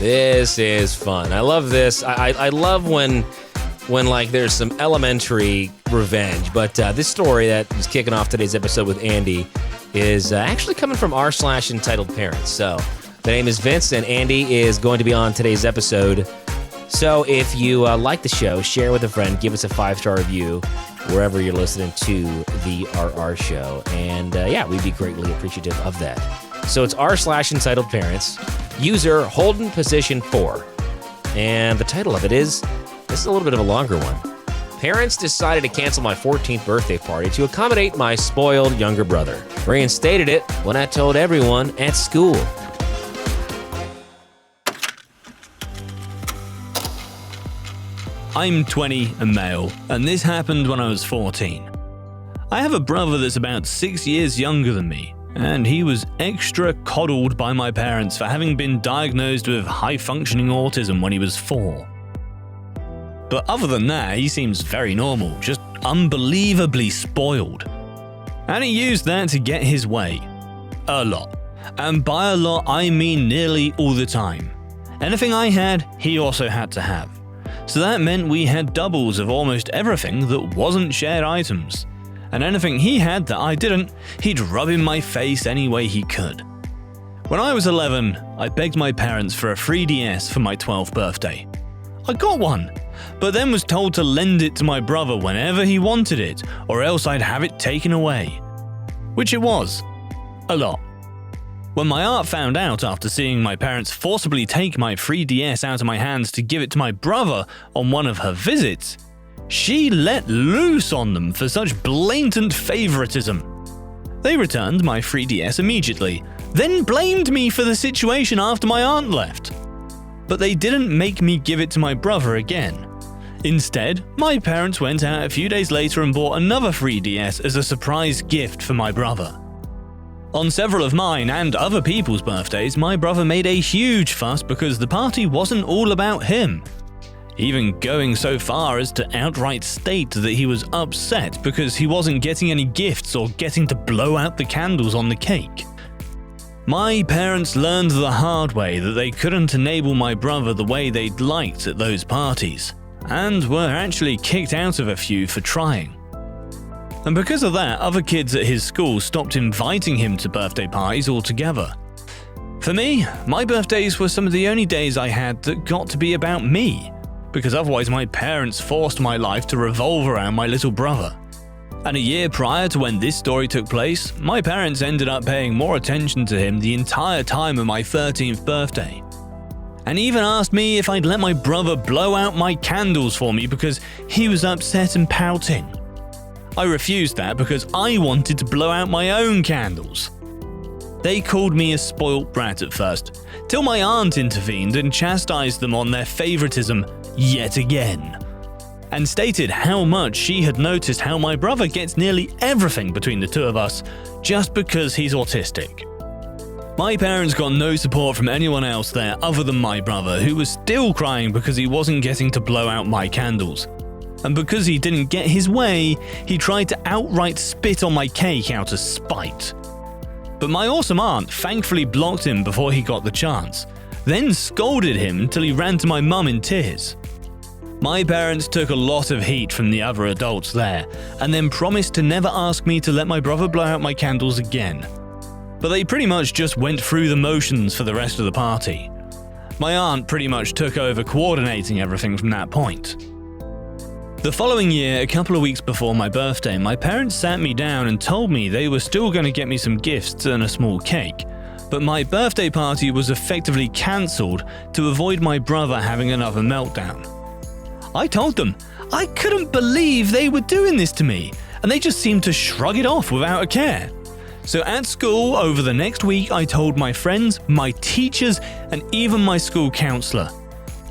This is fun. I love this. I love when like there's some elementary revenge. But this story that is kicking off today's episode with Andy is actually coming from r/EntitledParents. So the name is Vince, and Andy is going to be on today's episode. So if you like the show, share with a friend, give us a 5-star review wherever you're listening to the RR show. And we'd be greatly appreciative of that. So it's r/EntitledParents, user Holden Position 4. And the title of it is, this is a little bit of a longer one. Parents decided to cancel my 14th birthday party to accommodate my spoiled younger brother. Reinstated it when I told everyone at school. I'm 20 and male, and this happened when I was 14. I have a brother that's about 6 years younger than me, and he was extra coddled by my parents for having been diagnosed with high-functioning autism when he was 4. But other than that, he seems very normal, just unbelievably spoiled. And he used that to get his way. A lot. And by a lot, I mean nearly all the time. Anything I had, he also had to have. So that meant we had doubles of almost everything that wasn't shared items. And anything he had that I didn't, he'd rub in my face any way he could. When I was 11, I begged my parents for a 3DS for my 12th birthday. I got one, but then was told to lend it to my brother whenever he wanted it, or else I'd have it taken away. Which it was. A lot. When my aunt found out after seeing my parents forcibly take my 3DS out of my hands to give it to my brother on one of her visits, she let loose on them for such blatant favoritism. They returned my 3DS immediately, then blamed me for the situation after my aunt left. But they didn't make me give it to my brother again. Instead, my parents went out a few days later and bought another 3DS as a surprise gift for my brother. On several of mine and other people's birthdays, my brother made a huge fuss because the party wasn't all about him. Even going so far as to outright state that he was upset because he wasn't getting any gifts or getting to blow out the candles on the cake. My parents learned the hard way that they couldn't enable my brother the way they'd liked at those parties, and were actually kicked out of a few for trying. And because of that, other kids at his school stopped inviting him to birthday parties altogether. For me, my birthdays were some of the only days I had that got to be about me, because otherwise my parents forced my life to revolve around my little brother. And a year prior to when this story took place, my parents ended up paying more attention to him the entire time of my 13th birthday. And even asked me if I'd let my brother blow out my candles for me because he was upset and pouting. I refused that because I wanted to blow out my own candles. They called me a spoilt brat at first, till my aunt intervened and chastised them on their favoritism yet again, and stated how much she had noticed how my brother gets nearly everything between the two of us just because he's autistic. My parents got no support from anyone else there other than my brother, who was still crying because he wasn't getting to blow out my candles. And because he didn't get his way, he tried to outright spit on my cake out of spite. But my awesome aunt thankfully blocked him before he got the chance, then scolded him till he ran to my mum in tears. My parents took a lot of heat from the other adults there, and then promised to never ask me to let my brother blow out my candles again. But they pretty much just went through the motions for the rest of the party. My aunt pretty much took over coordinating everything from that point. The following year, a couple of weeks before my birthday, my parents sat me down and told me they were still going to get me some gifts and a small cake, but my birthday party was effectively cancelled to avoid my brother having another meltdown. I told them I couldn't believe they were doing this to me, and they just seemed to shrug it off without a care. So at school, over the next week, I told my friends, my teachers, and even my school counsellor.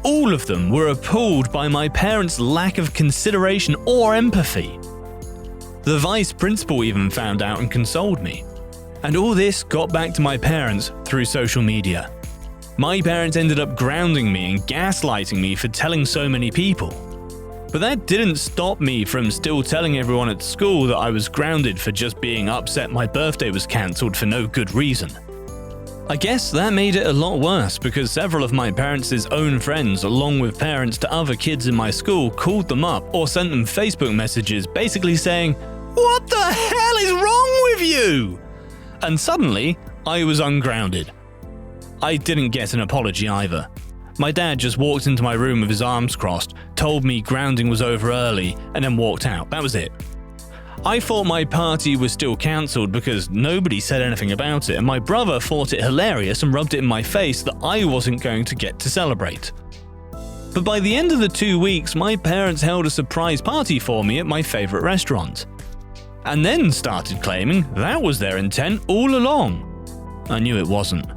All of them were appalled by my parents' lack of consideration or empathy. The vice principal even found out and consoled me. And all this got back to my parents through social media. My parents ended up grounding me and gaslighting me for telling so many people. But that didn't stop me from still telling everyone at school that I was grounded for just being upset my birthday was cancelled for no good reason. I guess that made it a lot worse because several of my parents' own friends, along with parents to other kids in my school, called them up or sent them Facebook messages basically saying, "What the hell is wrong with you?" And suddenly, I was ungrounded. I didn't get an apology either. My dad just walked into my room with his arms crossed, told me grounding was over early, and then walked out. That was it. I thought my party was still cancelled because nobody said anything about it, and my brother thought it hilarious and rubbed it in my face that I wasn't going to get to celebrate. But by the end of the 2 weeks, my parents held a surprise party for me at my favourite restaurant. And then started claiming that was their intent all along. I knew it wasn't.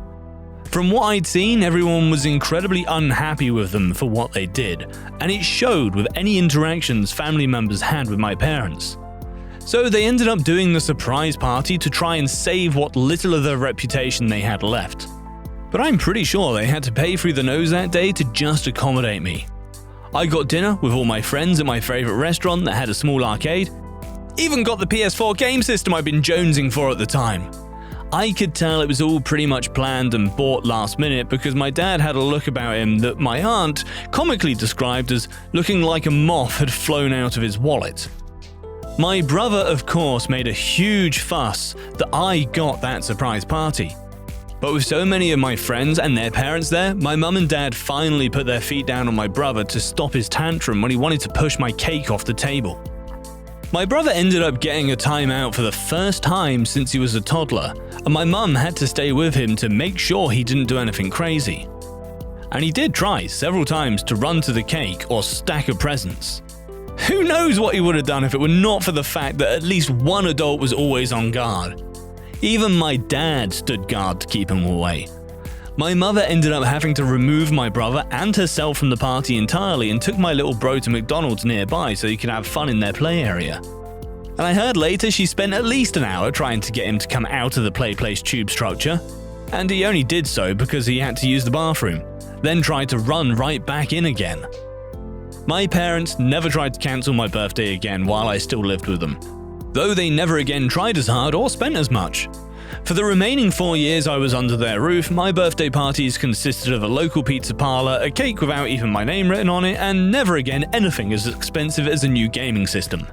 From what I'd seen, everyone was incredibly unhappy with them for what they did, and it showed with any interactions family members had with my parents. So they ended up doing the surprise party to try and save what little of their reputation they had left. But I'm pretty sure they had to pay through the nose that day to just accommodate me. I got dinner with all my friends at my favourite restaurant that had a small arcade. Even got the PS4 game system I'd been jonesing for at the time. I could tell it was all pretty much planned and bought last minute because my dad had a look about him that my aunt comically described as looking like a moth had flown out of his wallet. My brother, of course, made a huge fuss that I got that surprise party. But with so many of my friends and their parents there, my mum and dad finally put their feet down on my brother to stop his tantrum when he wanted to push my cake off the table. My brother ended up getting a timeout for the first time since he was a toddler, and my mum had to stay with him to make sure he didn't do anything crazy. And he did try several times to run to the cake or stack of presents. Who knows what he would have done if it were not for the fact that at least one adult was always on guard. Even my dad stood guard to keep him away. My mother ended up having to remove my brother and herself from the party entirely and took my little bro to McDonald's nearby so he could have fun in their play area. And I heard later she spent at least an hour trying to get him to come out of the play place tube structure, and he only did so because he had to use the bathroom, then tried to run right back in again. My parents never tried to cancel my birthday again while I still lived with them, though they never again tried as hard or spent as much. For the remaining 4 years I was under their roof, my birthday parties consisted of a local pizza parlor, a cake without even my name written on it, and never again anything as expensive as a new gaming system.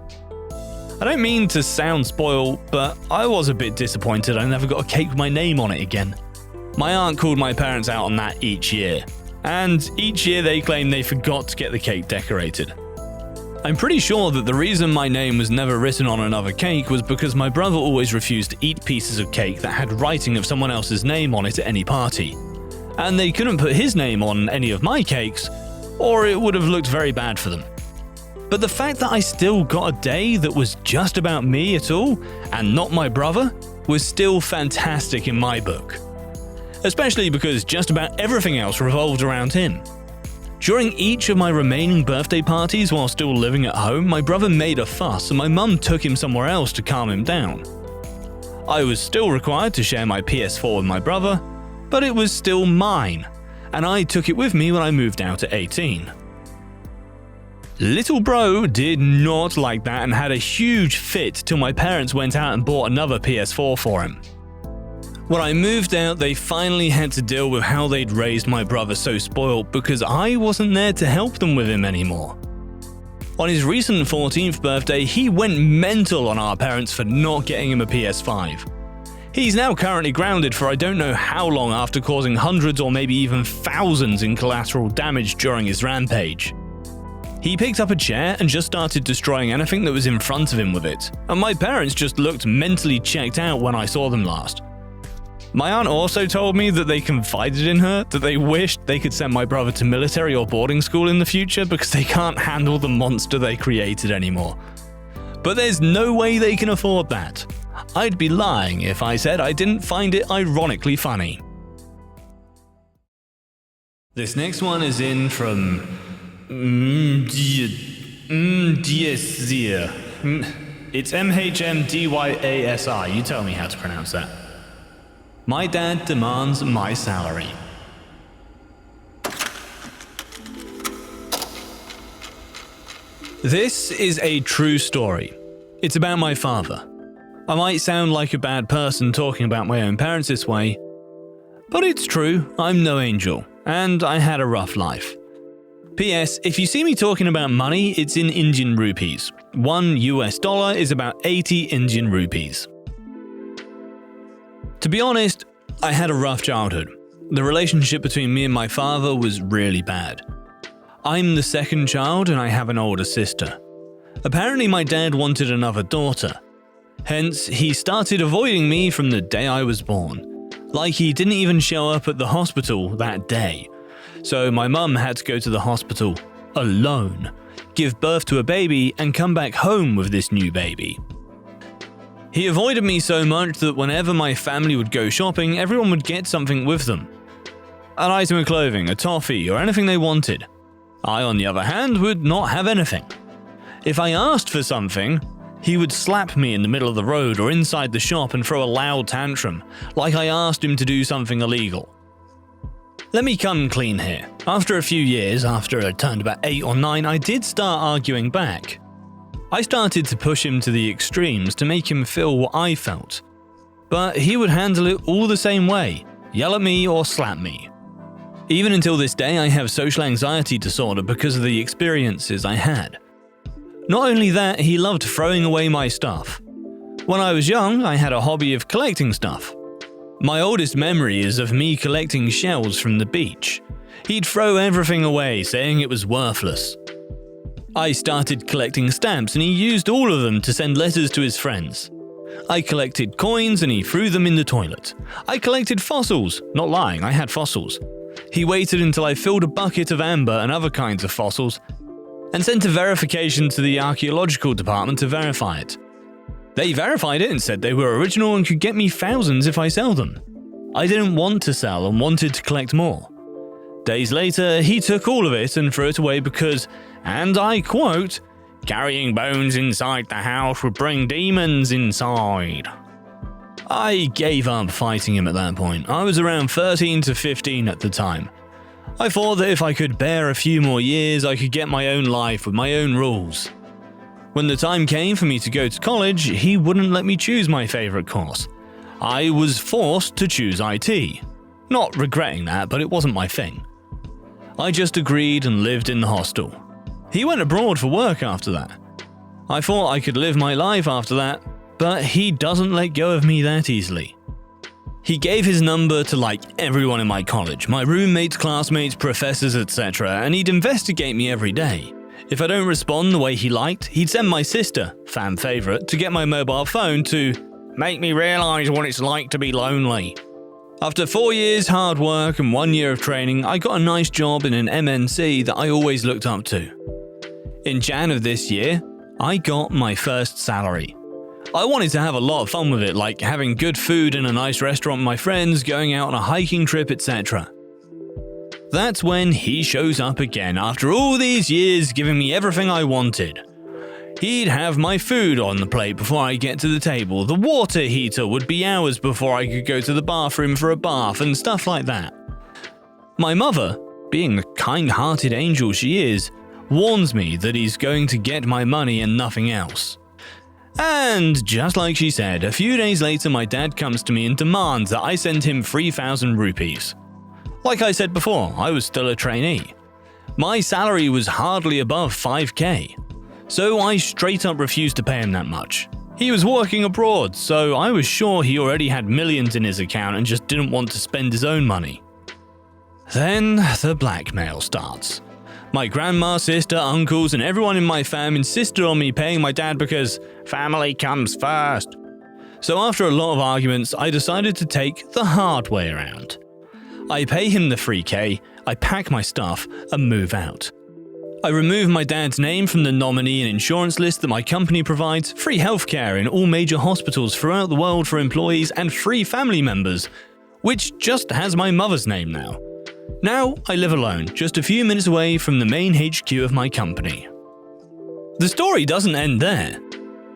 I don't mean to sound spoiled, but I was a bit disappointed I never got a cake with my name on it again. My aunt called my parents out on that each year, and each year they claimed they forgot to get the cake decorated. I'm pretty sure that the reason my name was never written on another cake was because my brother always refused to eat pieces of cake that had writing of someone else's name on it at any party. And they couldn't put his name on any of my cakes, or it would have looked very bad for them. But the fact that I still got a day that was just about me at all, and not my brother, was still fantastic in my book. Especially because just about everything else revolved around him. During each of my remaining birthday parties while still living at home, my brother made a fuss and my mum took him somewhere else to calm him down. I was still required to share my PS4 with my brother, but it was still mine, and I took it with me when I moved out at 18. Little bro did not like that and had a huge fit till my parents went out and bought another PS4 for him. When I moved out, they finally had to deal with how they'd raised my brother so spoiled because I wasn't there to help them with him anymore. On his recent 14th birthday, he went mental on our parents for not getting him a PS5. He's now currently grounded for I don't know how long after causing hundreds or maybe even thousands in collateral damage during his rampage. He picked up a chair and just started destroying anything that was in front of him with it, and my parents just looked mentally checked out when I saw them last. My aunt also told me that they confided in her that they wished they could send my brother to military or boarding school in the future because they can't handle the monster they created anymore. But there's no way they can afford that. I'd be lying if I said I didn't find it ironically funny. This next one is in from It's MHMDYASI. You tell me how to pronounce that. My dad demands my salary. This is a true story. It's about my father. I might sound like a bad person talking about my own parents this way, But it's true, I'm no angel, and I had a rough life. P.S. If you see me talking about money, it's in Indian rupees. $1 is about 80 Indian rupees. To be honest, I had a rough childhood. The relationship between me and my father was really bad. I'm the second child and I have an older sister. Apparently my dad wanted another daughter. Hence, he started avoiding me from the day I was born. Like he didn't even show up at the hospital that day. So my mum had to go to the hospital alone, give birth to a baby and come back home with this new baby. He avoided me so much that whenever my family would go shopping, everyone would get something with them. An item of clothing, a toffee, or anything they wanted. I, on the other hand, would not have anything. If I asked for something, he would slap me in the middle of the road or inside the shop and throw a loud tantrum, like I asked him to do something illegal. Let me come clean here. After a few years, after I turned about 8 or 9, I did start arguing back. I started to push him to the extremes to make him feel what I felt. But he would handle it all the same way, yell at me or slap me. Even until this day, I have social anxiety disorder because of the experiences I had. Not only that, he loved throwing away my stuff. When I was young, I had a hobby of collecting stuff. My oldest memory is of me collecting shells from the beach. He'd throw everything away, saying it was worthless. I started collecting stamps and he used all of them to send letters to his friends. I collected coins and he threw them in the toilet. I collected fossils. Not lying, I had fossils. He waited until I filled a bucket of amber and other kinds of fossils and sent a verification to the archaeological department to verify it. They verified it and said they were original and could get me thousands if I sell them. I didn't want to sell and wanted to collect more. Days later, he took all of it and threw it away because, and I quote, "carrying bones inside the house would bring demons inside." I gave up fighting him at that point. I was around 13 to 15 at the time. I thought that if I could bear a few more years, I could get my own life with my own rules. When the time came for me to go to college, he wouldn't let me choose my favorite course. I was forced to choose IT. Not regretting that, but it wasn't my thing. I just agreed and lived in the hostel. He went abroad for work after that. I thought I could live my life after that, but he doesn't let go of me that easily. He gave his number to like everyone in my college, my roommates, classmates, professors, etc., and he'd investigate me every day. If I don't respond the way he liked, he'd send my sister, fan favorite, to get my mobile phone to make me realize what it's like to be lonely. After 4 years hard work and 1 year of training, I got a nice job in an MNC that I always looked up to. In Jan of this year, I got my first salary. I wanted to have a lot of fun with it, like having good food in a nice restaurant with my friends, going out on a hiking trip, etc. That's when he shows up again after all these years giving me everything I wanted. He'd have my food on the plate before I get to the table, the water heater would be hours before I could go to the bathroom for a bath and stuff like that. My mother, being the kind-hearted angel she is, warns me that he's going to get my money and nothing else. And just like she said, a few days later my dad comes to me and demands that I send him 3,000 rupees. Like I said before, I was still a trainee. My salary was hardly above 5k. So I straight up refused to pay him that much. He was working abroad, so I was sure he already had millions in his account and just didn't want to spend his own money. Then the blackmail starts. My grandma, sister, uncles, and everyone in my fam insisted on me paying my dad because family comes first. So after a lot of arguments, I decided to take the hard way around. I pay him the 3k, I pack my stuff, and move out. I remove my dad's name from the nominee and insurance list that my company provides, free healthcare in all major hospitals throughout the world for employees, and free family members, which just has my mother's name now. Now I live alone, just a few minutes away from the main HQ of my company. The story doesn't end there.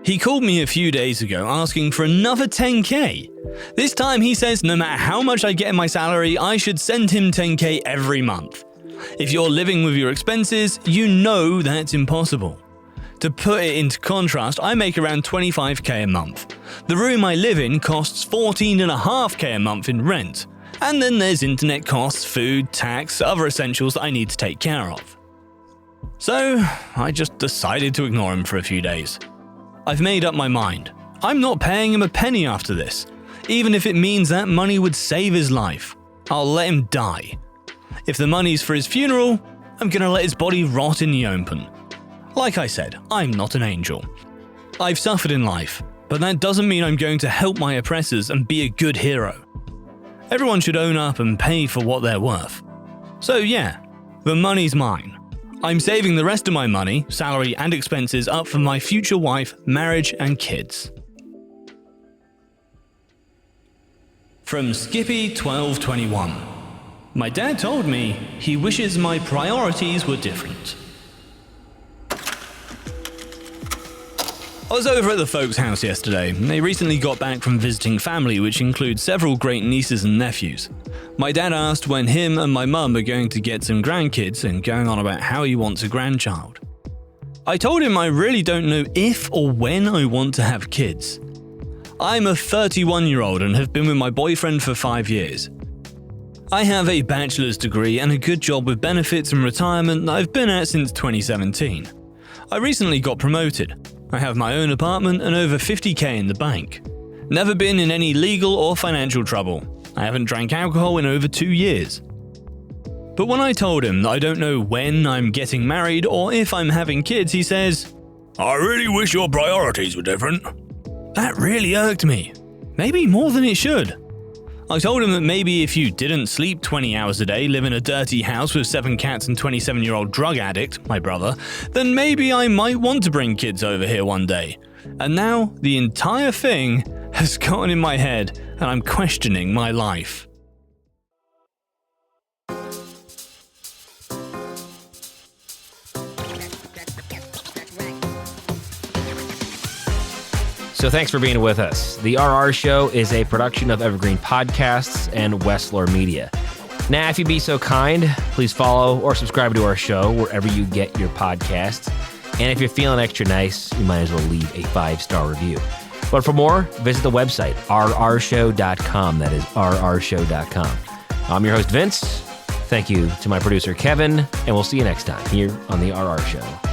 He called me a few days ago asking for another 10k. This time he says no matter how much I get in my salary, I should send him 10k every month. If you're living with your expenses, you know that's impossible. To put it into contrast, I make around 25k a month. The room I live in costs 14.5k a month in rent, And then there's internet costs, food, tax, other essentials that I need to take care of. So, I just decided to ignore him for a few days. I've made up my mind. I'm not paying him a penny after this, even if it means that money would save his life. I'll let him die. If the money's for his funeral, I'm gonna let his body rot in the open. Like I said, I'm not an angel. I've suffered in life, but that doesn't mean I'm going to help my oppressors and be a good hero. Everyone should own up and pay for what they're worth. So yeah, the money's mine. I'm saving the rest of my money, salary and expenses up for my future wife, marriage and kids. From Skippy1221. My dad told me he wishes my priorities were different. I was over at the folks' house yesterday. They recently got back from visiting family, which includes several great nieces and nephews. My dad asked when him and my mum are going to get some grandkids and going on about how he wants a grandchild. I told him I really don't know if or when I want to have kids. I'm a 31-year-old and have been with my boyfriend for 5 years. I have a bachelor's degree and a good job with benefits and retirement that I've been at since 2017. I recently got promoted. I have my own apartment and over 50k in the bank. Never been in any legal or financial trouble. I haven't drank alcohol in over 2 years. But when I told him that I don't know when I'm getting married or if I'm having kids, he says, "I really wish your priorities were different." That really irked me. Maybe more than it should. I told him that maybe if you didn't sleep 20 hours a day, live in a dirty house with 7 cats and 27-year-old drug addict, my brother, then maybe I might want to bring kids over here one day. And now the entire thing has gotten in my head and I'm questioning my life. So thanks for being with us. The RR Show is a production of Evergreen Podcasts and Wessler Media. Now, if you'd be so kind, please follow or subscribe to our show wherever you get your podcasts. And if you're feeling extra nice, you might as well leave a 5-star review. But for more, visit the website, rrshow.com. That is rrshow.com. I'm your host, Vince. Thank you to my producer, Kevin, and we'll see you next time here on The RR Show.